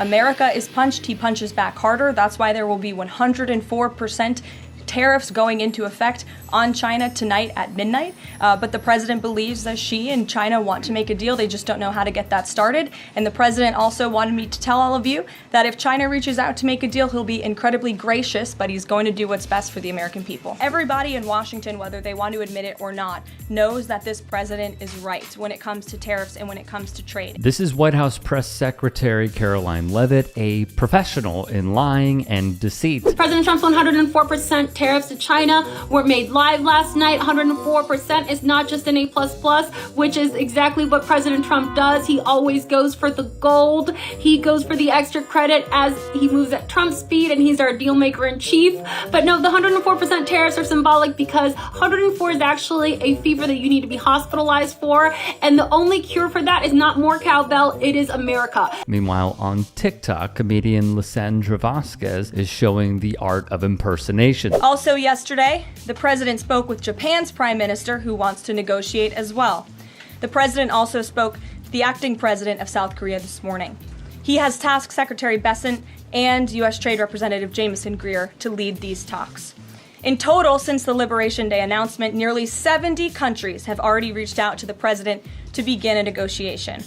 America is punched, he punches back harder. That's why there will be 104% tariffs going into effect on China tonight at midnight. But the president believes that she and China want to make a deal. They just don't know how to get that started. And the president also wanted me to tell all of you that if China reaches out to make a deal, he'll be incredibly gracious, but he's going to do what's best for the American people. Everybody in Washington, whether they want to admit it or not, knows that this president is right when it comes to tariffs and when it comes to trade. This is White House Press Secretary Karoline Leavitt, a professional in lying and deceit. President Trump's 104% tariffs to China were made live last night. 104% is not just an A++, which is exactly what President Trump does. He always goes for the gold. He goes for the extra credit as he moves at Trump's speed, and he's our deal maker in chief. But no, the 104% tariffs are symbolic because 104 is actually a fever that you need to be hospitalized for, and the only cure for that is not more cowbell, it is America. Meanwhile, on TikTok, comedian Lisandra Vazquez is showing the art of impersonation. Also yesterday, the president spoke with Japan's prime minister, who wants to negotiate as well. The president also spoke to the acting president of South Korea this morning. He has tasked Secretary Bessent and U.S. Trade Representative Jamieson Greer to lead these talks. In total, since the Liberation Day announcement, nearly 70 countries have already reached out to the president to begin a negotiation.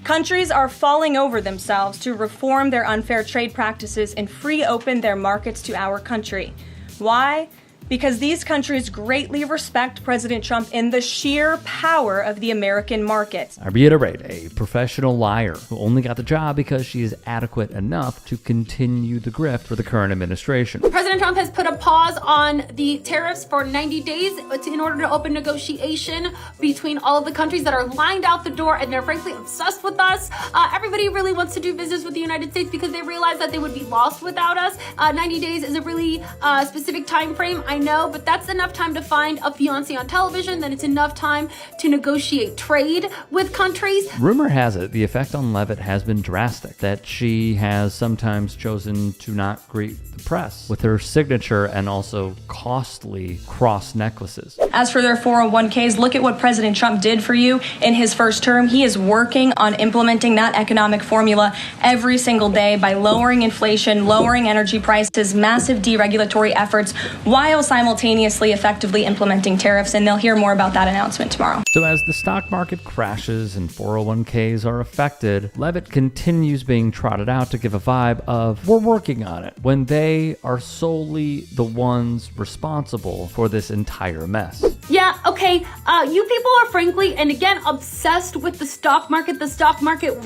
Countries are falling over themselves to reform their unfair trade practices and free open their markets to our country. Why? Because these countries greatly respect President Trump in the sheer power of the American market. I reiterate, a professional liar who only got the job because she is adequate enough to continue the grift for the current administration. President Trump has put a pause on the tariffs for 90 days in order to open negotiation between all of the countries that are lined out the door, and they're frankly obsessed with us. Everybody really wants to do business with the United States because they realize that they would be lost without us. 90 days is a really specific time frame, I know, but that's enough time to find a fiancé on television, then it's enough time to negotiate trade with countries. Rumor has it the effect on Leavitt has been drastic, that she has sometimes chosen to not greet the press with her signature and also costly cross necklaces. As for their 401ks, look at what President Trump did for you in his first term. He is working on implementing that economic formula every single day by lowering inflation, lowering energy prices, massive deregulatory efforts, while simultaneously effectively implementing tariffs, and they'll hear more about that announcement tomorrow. So as the stock market crashes and 401ks are affected, Leavitt continues being trotted out to give a vibe of, we're working on it, when they are solely the ones responsible for this entire mess. Yeah, okay, you people are frankly, and again, obsessed with the stock market. The stock market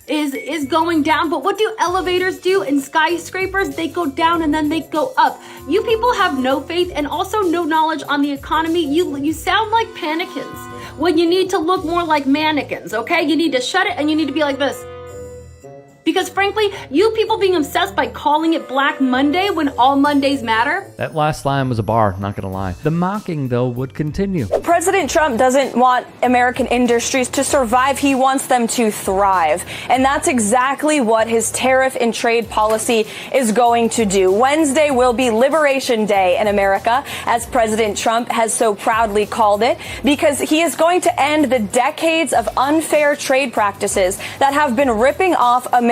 is going down, but what do elevators do in skyscrapers? They go down and then they go up. You people have no faith and also no knowledge on the economy. You sound like panicans when you need to look more like mannequins, okay? You need to shut it and you need to be like this. Because frankly, you people being obsessed by calling it Black Monday when all Mondays matter. That last line was a bar, not gonna lie. The mocking, though, would continue. President Trump doesn't want American industries to survive. He wants them to thrive. And that's exactly what his tariff and trade policy is going to do. Wednesday will be Liberation Day in America, as President Trump has so proudly called it, because he is going to end the decades of unfair trade practices that have been ripping off American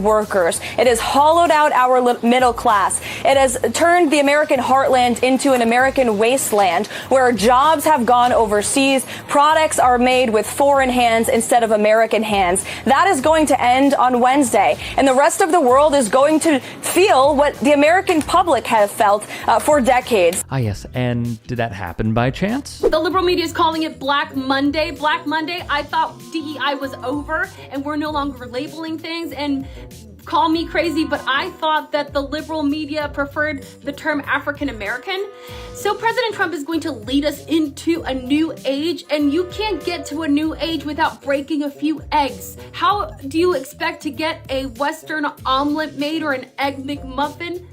workers. It has hollowed out our middle class. It has turned the American heartland into an American wasteland where jobs have gone overseas. Products are made with foreign hands instead of American hands. That is going to end on Wednesday. And the rest of the world is going to feel what the American public have felt for decades. Ah, yes. And did that happen by chance? The liberal media is calling it Black Monday. Black Monday, I thought DEI was over and we're no longer labeling things, and call me crazy, but I thought that the liberal media preferred the term African American. So President Trump is going to lead us into a new age, and you can't get to a new age without breaking a few eggs. How do you expect to get a Western omelet made or an egg McMuffin?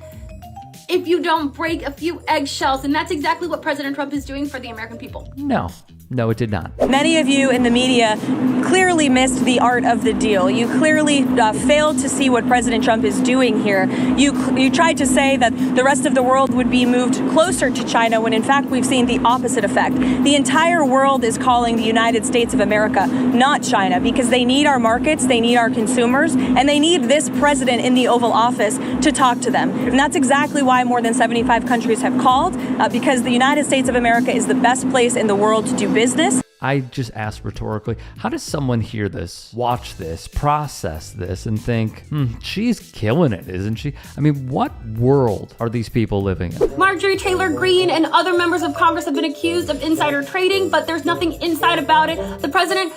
if you don't break a few eggshells. And that's exactly what President Trump is doing for the American people. No, it did not. Many of you in the media clearly missed the art of the deal. You clearly failed to see what President Trump is doing here. You tried to say that the rest of the world would be moved closer to China when in fact we've seen the opposite effect. The entire world is calling the United States of America, not China, because they need our markets, they need our consumers, and they need this president in the Oval Office to talk to them. And that's exactly why more than 75 countries have called, because the United States of America is the best place in the world to do business. I just asked rhetorically, how does someone hear this, watch this, process this, and think, she's killing it, isn't she? I mean, what world are these people living in? Marjorie Taylor Greene and other members of Congress have been accused of insider trading, but there's nothing inside about it. The president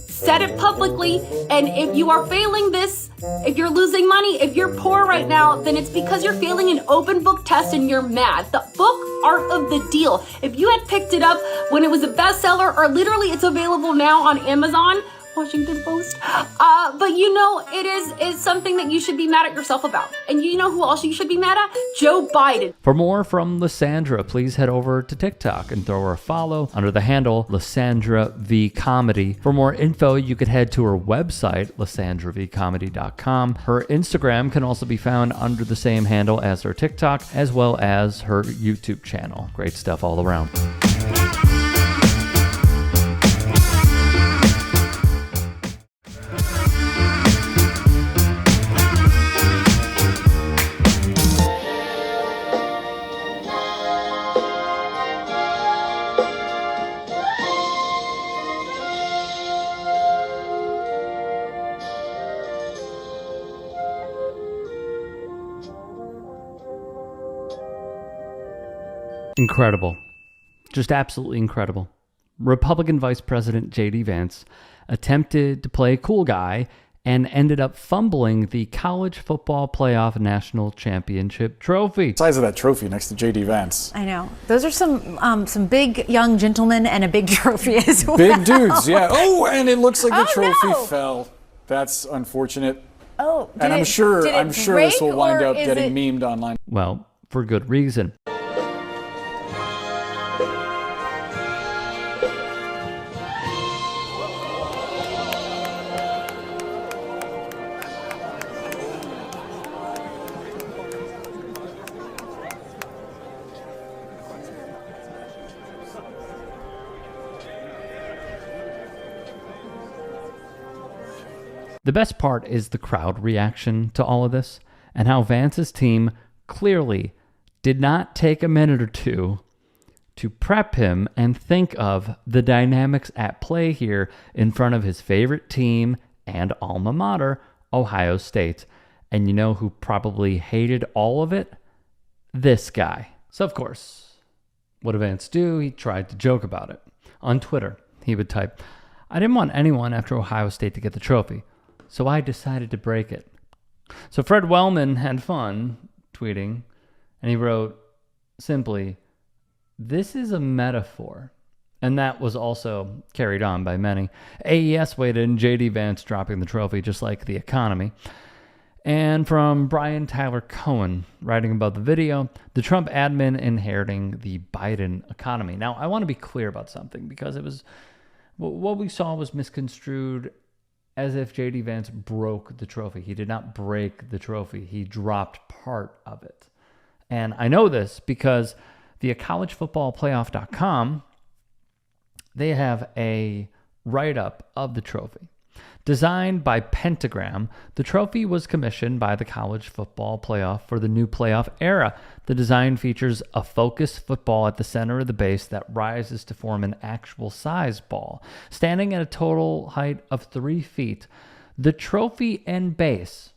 said it publicly, and if you are failing this, if you're losing money, if you're poor right now, then it's because you're failing an open book test and you're mad. The book Art of the Deal. If you had picked it up when it was a bestseller, or literally it's available now on Amazon, Washington Post, but you know, it is something that you should be mad at yourself about. And you know who else you should be mad at? Joe Biden. For more from Lisandra, please head over to TikTok and throw her a follow under the handle Lisandra V Comedy. For more info, you could head to her website, lisandravcomedy.com. Her Instagram can also be found under the same handle as her TikTok, as well as her YouTube channel. Great stuff all around. Incredible. Just absolutely incredible. Republican Vice President J.D. Vance attempted to play cool guy and ended up fumbling the College Football Playoff National Championship trophy. The size of that trophy next to J.D. Vance. I know. Those are some big young gentlemen and a big trophy as well. Big dudes, yeah. Oh, and it looks like the trophy fell. That's unfortunate. Oh, and I'm sure this will wind up getting memed online. Well, for good reason. The best part is the crowd reaction to all of this, and how Vance's team clearly did not take a minute or two to prep him and think of the dynamics at play here in front of his favorite team and alma mater, Ohio State. And you know who probably hated all of it? This guy. So of course, what did Vance do? He tried to joke about it. On Twitter, he would type, "I didn't want anyone after Ohio State to get the trophy, so I decided to break it." So Fred Wellman had fun tweeting, and he wrote simply, "This is a metaphor." And that was also carried on by many. AES weighed in, J.D. Vance dropping the trophy, just like the economy. And from Brian Tyler Cohen, writing about the video, the Trump admin inheriting the Biden economy. Now, I want to be clear about something, because it was what we saw was misconstrued as if J.D. Vance broke the trophy. He did not break the trophy. He dropped part of it. And I know this because via collegefootballplayoff.com, they have a write-up of the trophy. Designed by Pentagram, the trophy was commissioned by the College Football Playoff for the new playoff era. The design features a focused football at the center of the base that rises to form an actual size ball. Standing at a total height of 3 feet, the trophy and base,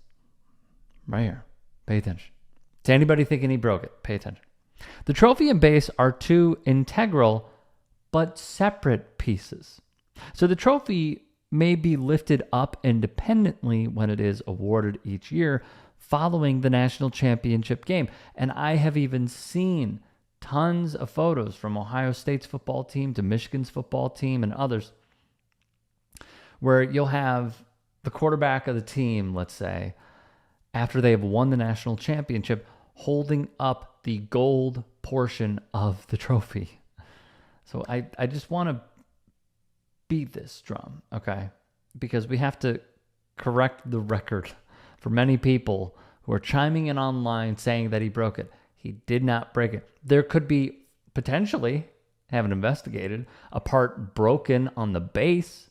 right here, pay attention. To anybody thinking he broke it, pay attention. The trophy and base are two integral but separate pieces. So the trophy may be lifted up independently when it is awarded each year following the national championship game. And I have even seen tons of photos from Ohio State's football team to Michigan's football team and others where you'll have the quarterback of the team, let's say, after they have won the national championship, holding up the gold portion of the trophy. So I just want to beat this drum, okay? Because we have to correct the record for many people who are chiming in online saying that he broke it. He did not break it. There could be potentially, haven't investigated, a part broken on the base.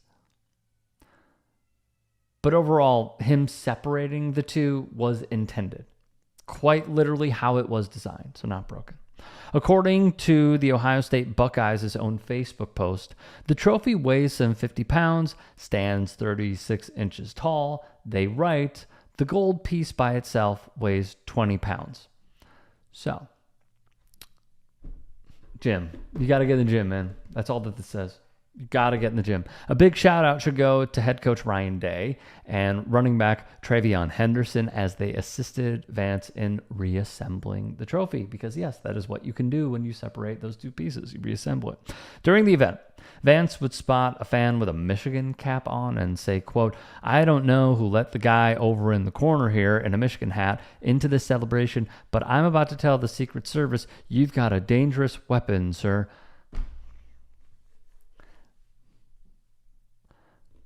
But overall, him separating the two was intended. Quite literally how it was designed, so not broken. According to the Ohio State Buckeyes' own Facebook post, the trophy weighs some 50 pounds, stands 36 inches tall. They write, the gold piece by itself weighs 20 pounds. So, gym. You got to get in the gym, man. That's all that this says. You got to get in the gym. A big shout out should go to head coach Ryan Day and running back Travion Henderson as they assisted Vance in reassembling the trophy. Because yes, that is what you can do when you separate those two pieces. You reassemble it. During the event, Vance would spot a fan with a Michigan cap on and say, quote, I don't know who let the guy over in the corner here in a Michigan hat into this celebration, but I'm about to tell the Secret Service, you've got a dangerous weapon, sir.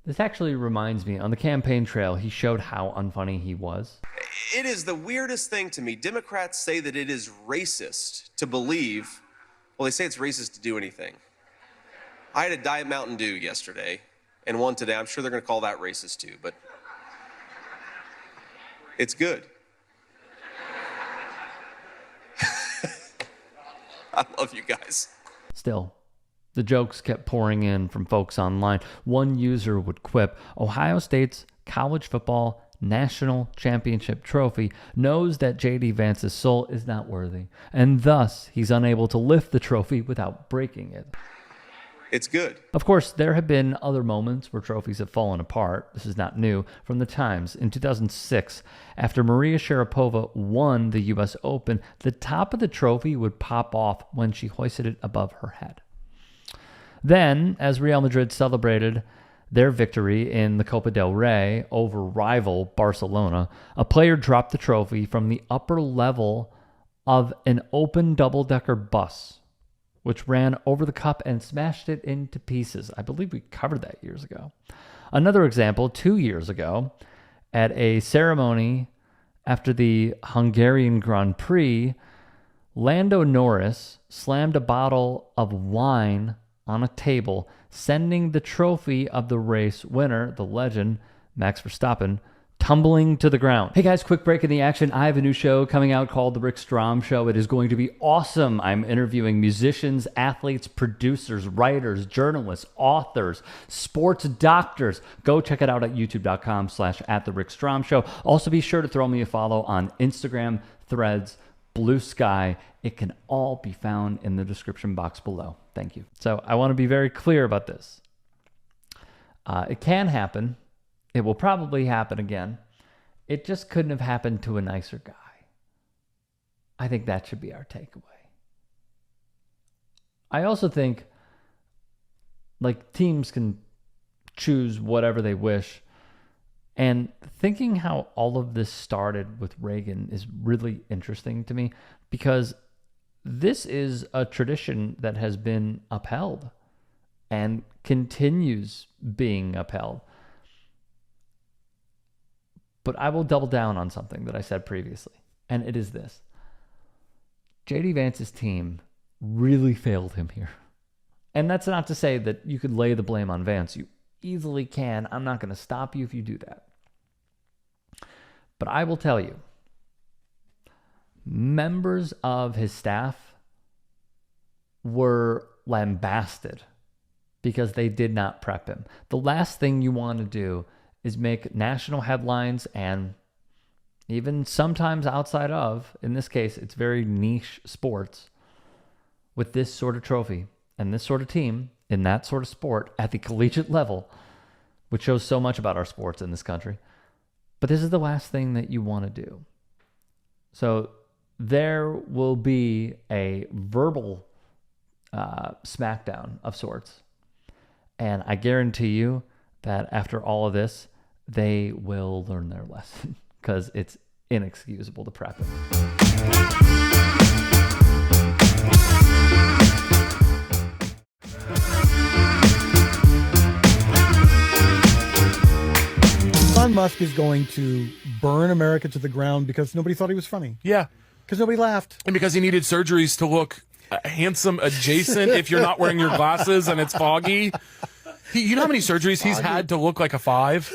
This actually reminds me, on the campaign trail, he showed how unfunny he was. It is the weirdest thing to me. Democrats say that it is racist to believe, well, they say it's racist to do anything. I had a Diet Mountain Dew yesterday and one today. I'm sure they're going to call that racist too, but it's good. I love you guys. Still, the jokes kept pouring in from folks online. One user would quip, Ohio State's college football national championship trophy knows that J.D. Vance's soul is not worthy, and thus he's unable to lift the trophy without breaking it. It's good. Of course, there have been other moments where trophies have fallen apart. This is not new. From the Times, in 2006, after Maria Sharapova won the U.S. Open, the top of the trophy would pop off when she hoisted it above her head. Then, as Real Madrid celebrated their victory in the Copa del Rey over rival Barcelona, a player dropped the trophy from the upper level of an open double-decker bus, which ran over the cup and smashed it into pieces. I believe we covered that years ago. Another example, 2 years ago, at a ceremony after the Hungarian Grand Prix, Lando Norris slammed a bottle of wine on a table, sending the trophy of the race winner, the legend, Max Verstappen, tumbling to the ground. Hey guys, quick break in the action. I have a new show coming out called The Rick Strom Show. It is going to be awesome. I'm interviewing musicians, athletes, producers, writers, journalists, authors, sports doctors. Go check it out at youtube.com/@TheRickStromShow. Also be sure to throw me a follow on Instagram, Threads, Blue Sky. It can all be found in the description box below. Thank you. So I want to be very clear about this. It can happen. It will probably happen again. It just couldn't have happened to a nicer guy. I think that should be our takeaway. I also think, like, teams can choose whatever they wish. And thinking how all of this started with Reagan is really interesting to me, because this is a tradition that has been upheld and continues being upheld. But I will double down on something that I said previously, and it is this. J.D. Vance's team really failed him here. And that's not to say that you could lay the blame on Vance. You easily can. I'm not going to stop you if you do that. But I will tell you, members of his staff were lambasted because they did not prep him. The last thing you want to do is make national headlines, and even sometimes outside of, in this case, it's very niche sports, with this sort of trophy and this sort of team in that sort of sport at the collegiate level, which shows so much about our sports in this country. But this is the last thing that you want to do. So there will be a verbal smackdown of sorts. And I guarantee you that after all of this, they will learn their lesson, because it's inexcusable to prep it. Elon Musk is going to burn America to the ground because nobody thought he was funny. Yeah. Because nobody laughed. And because he needed surgeries to look handsome adjacent if you're not wearing your glasses and it's foggy. You know how many surgeries he's had to look like a 5?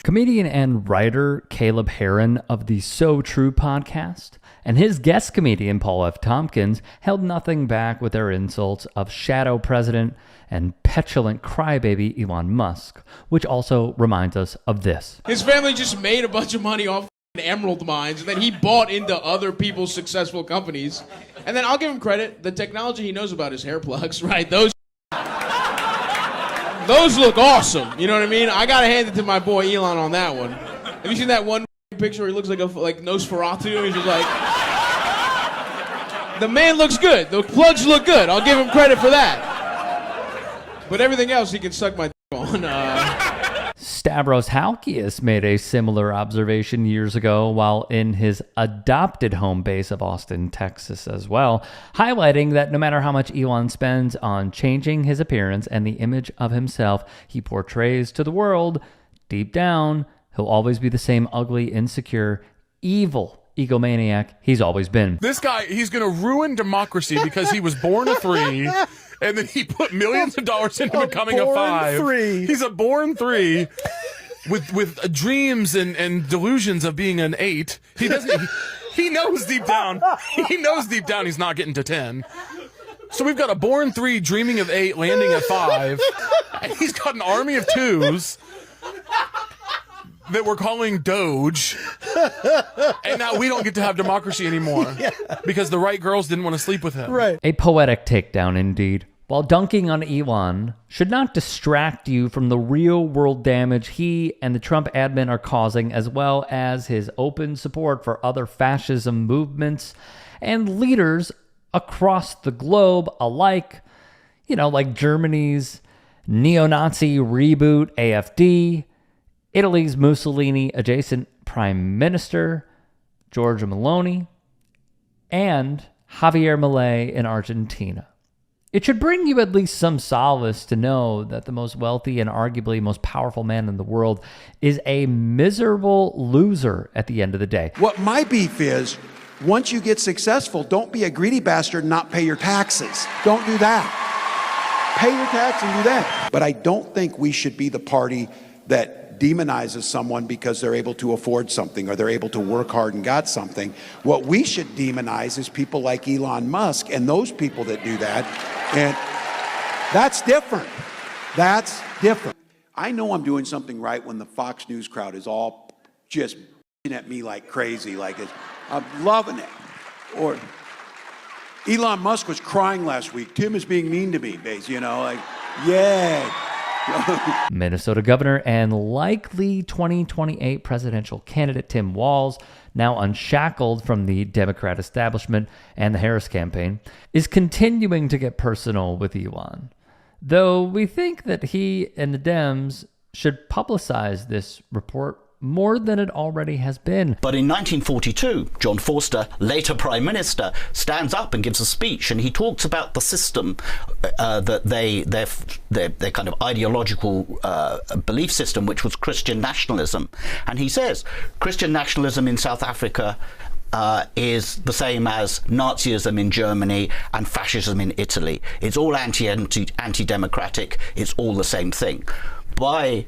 Comedian and writer Caleb Harren of the So True podcast and his guest comedian Paul F. Tompkins held nothing back with their insults of shadow president and petulant crybaby Elon Musk, which also reminds us of this. His family just made a bunch of money off emerald mines, and then he bought into other people's successful companies. And then I'll give him credit, the technology he knows about is hair plugs, right? Those look awesome, you know what I mean? I gotta hand it to my boy Elon on that one. Have you seen that one picture where he looks like Nosferatu? He's just like, the man looks good. The plugs look good. I'll give him credit for that. But everything else he can suck my on. Stavros Halkias made a similar observation years ago while in his adopted home base of Austin, Texas as well, highlighting that no matter how much Elon spends on changing his appearance and the image of himself he portrays to the world, deep down, he'll always be the same ugly, insecure, evil egomaniac he's always been. This guy, he's going to ruin democracy because he was born a 3. And then he put millions of dollars into becoming a 5. 3. He's a born 3 with dreams and delusions of being an 8. He doesn't. He knows deep down. He knows deep down he's not getting to 10. So we've got a born 3 dreaming of 8, landing at 5. And he's got an army of 2s that we're calling Doge. And now we don't get to have democracy anymore because the right girls didn't want to sleep with him. Right. A poetic takedown indeed. While dunking on Elon should not distract you from the real world damage he and the Trump admin are causing, as well as his open support for other fascism movements and leaders across the globe alike, like Germany's neo-Nazi reboot AfD, Italy's Mussolini-adjacent Prime Minister, Giorgia Meloni, and Javier Milei in Argentina. It should bring you at least some solace to know that the most wealthy and arguably most powerful man in the world is a miserable loser at the end of the day. What my beef is, once you get successful, don't be a greedy bastard and not pay your taxes. Don't do that. Pay your tax and do that. But I don't think we should be the party that demonizes someone because they're able to afford something or they're able to work hard and got something. What we should demonize is people like Elon Musk and those people that do that. And that's different. That's different. I know I'm doing something right when the Fox News crowd is all just at me like crazy, like it's, I'm loving it. Or Elon Musk was crying last week. Tim is being mean to me, basically, like, yeah. Minnesota governor and likely 2028 presidential candidate Tim Walz, now unshackled from the Democrat establishment and the Harris campaign, is continuing to get personal with Elon. Though we think that he and the Dems should publicize this report more than it already has been. But in 1942, John Forster, later Prime Minister, stands up and gives a speech, and he talks about the system that their kind of ideological belief system, which was Christian nationalism. And he says, Christian nationalism in South Africa is the same as Nazism in Germany and fascism in Italy. It's all anti-democratic. It's all the same thing. By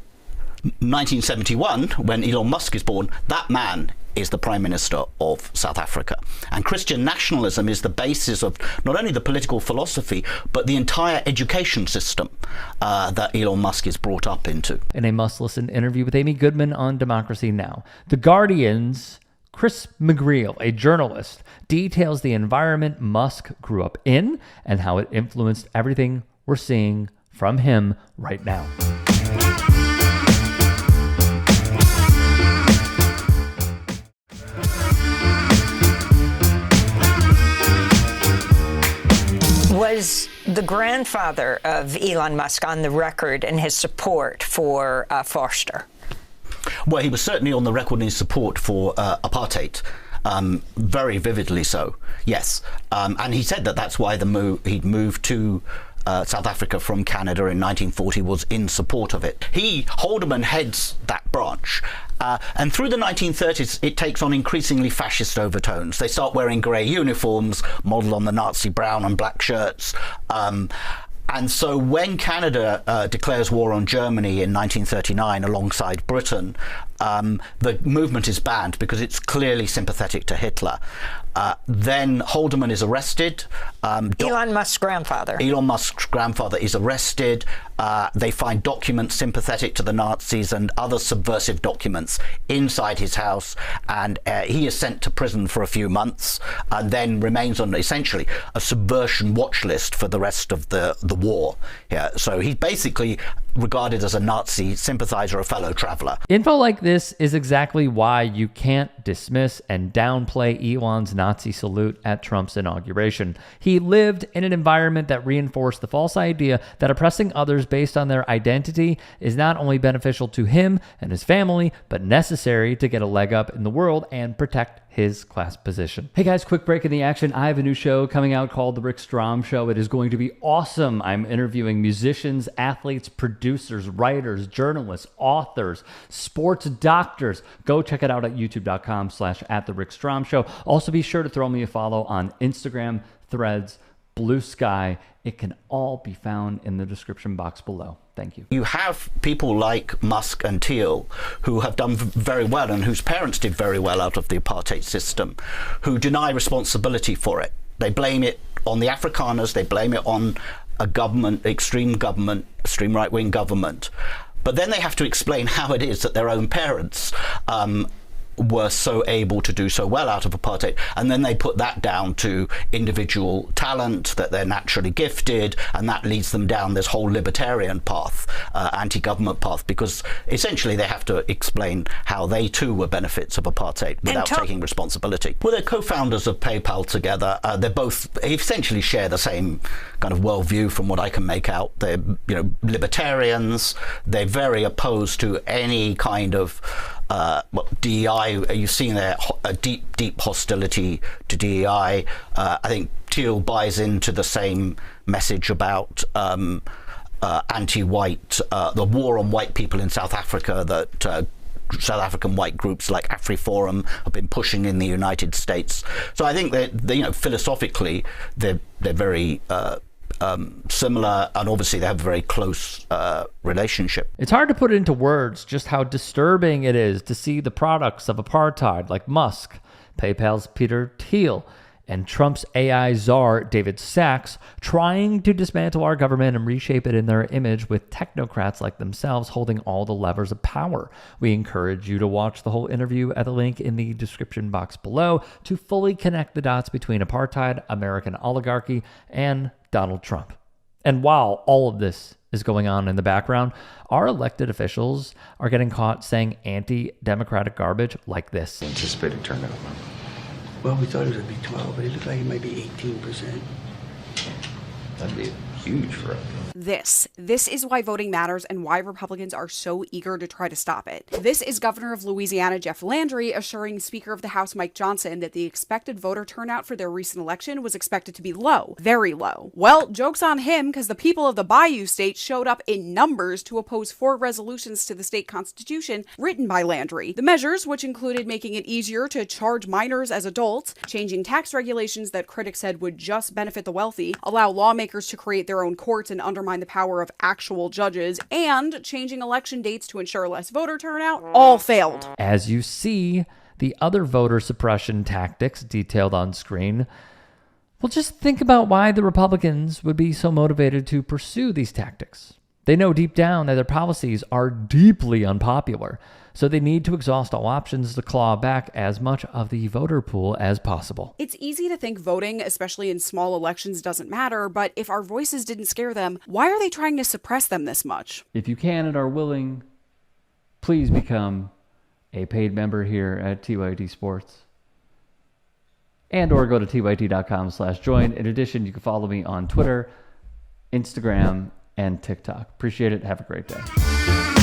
1971, when Elon Musk is born, that man is the Prime Minister of South Africa. And Christian nationalism is the basis of not only the political philosophy, but the entire education system that Elon Musk is brought up into. In a must-listen interview with Amy Goodman on Democracy Now!, The Guardian's Chris McGreal, a journalist, details the environment Musk grew up in and how it influenced everything we're seeing from him right now. Was the grandfather of Elon Musk on the record in his support for Forster? Well, he was certainly on the record in his support for apartheid. Very vividly so, yes. And he said that that's why he'd moved to South Africa from Canada in 1940 was in support of it. Haldeman heads that branch. And through the 1930s, it takes on increasingly fascist overtones. They start wearing grey uniforms, modelled on the Nazi brown and black shirts. And so when Canada declares war on Germany in 1939 alongside Britain, the movement is banned because it's clearly sympathetic to Hitler. Then Haldeman is arrested. Elon Musk's grandfather. Elon Musk's grandfather is arrested. They find documents sympathetic to the Nazis and other subversive documents inside his house, and he is sent to prison for a few months and then remains on essentially a subversion watch list for the rest of the war. Yeah, so he's basically regarded as a Nazi sympathizer, a fellow traveler. Info like this is exactly why you can't dismiss and downplay Elon's Nazi salute at Trump's inauguration. He lived in an environment that reinforced the false idea that oppressing others based on their identity is not only beneficial to him and his family, but necessary to get a leg up in the world and protect his class position. Hey guys, quick break in the action. I have a new show coming out called The Rick Strom Show. It is going to be awesome. I'm interviewing musicians, athletes, producers, writers, journalists, authors, sports doctors. Go check it out at youtube.com/@TheRickStromShow. Also be sure to throw me a follow on Instagram, Threads, Blue Sky. It can all be found in the description box below. Thank you. You have people like Musk and Thiel who have done very well and whose parents did very well out of the apartheid system, who deny responsibility for it. They blame it on the Afrikaners, they blame it on a government, extreme right-wing government. But then they have to explain how it is that their own parents were so able to do so well out of apartheid, and then they put that down to individual talent, that they're naturally gifted, and that leads them down this whole libertarian path, anti-government path, because essentially they have to explain how they too were benefits of apartheid without taking responsibility. Well, they're co-founders of PayPal together. They both essentially share the same kind of worldview from what I can make out. They're libertarians. They're very opposed to any kind of DEI. You've seen there a deep hostility to DEI. I think Thiel buys into the same message about anti-white, the war on white people in South Africa that South African white groups like AfriForum have been pushing in the United States. So I think that philosophically they're very similar, and obviously they have a very close relationship. It's hard to put into words just how disturbing it is to see the products of apartheid like Musk, PayPal's Peter Thiel, and Trump's AI czar David Sachs trying to dismantle our government and reshape it in their image with technocrats like themselves holding all the levers of power. We encourage you to watch the whole interview at the link in the description box below to fully connect the dots between apartheid, American oligarchy, and Donald Trump. And while all of this is going on in the background, our elected officials are getting caught saying anti-democratic garbage like this. Anticipated turnout. Well, we thought it would be 12, but it looked like it might be 18%. That'd be huge for us. This is why voting matters and why Republicans are so eager to try to stop it. This is Governor of Louisiana Jeff Landry assuring Speaker of the House Mike Johnson that the expected voter turnout for their recent election was expected to be low, very low. Well, joke's on him, because the people of the Bayou State showed up in numbers to oppose 4 resolutions to the state constitution written by Landry. The measures, which included making it easier to charge minors as adults, changing tax regulations that critics said would just benefit the wealthy, allow lawmakers to create their own courts and undermine the power of actual judges, and changing election dates to ensure less voter turnout, all failed. As you see, the other voter suppression tactics detailed on screen, well, just think about why the Republicans would be so motivated to pursue these tactics. They know deep down that their policies are deeply unpopular, so they need to exhaust all options to claw back as much of the voter pool as possible. It's easy to think voting, especially in small elections, doesn't matter, but if our voices didn't scare them, why are they trying to suppress them this much? If you can and are willing, please become a paid member here at TYT Sports. And or go to tyt.com/join. In addition, you can follow me on Twitter, Instagram, and TikTok. Appreciate it. Have a great day.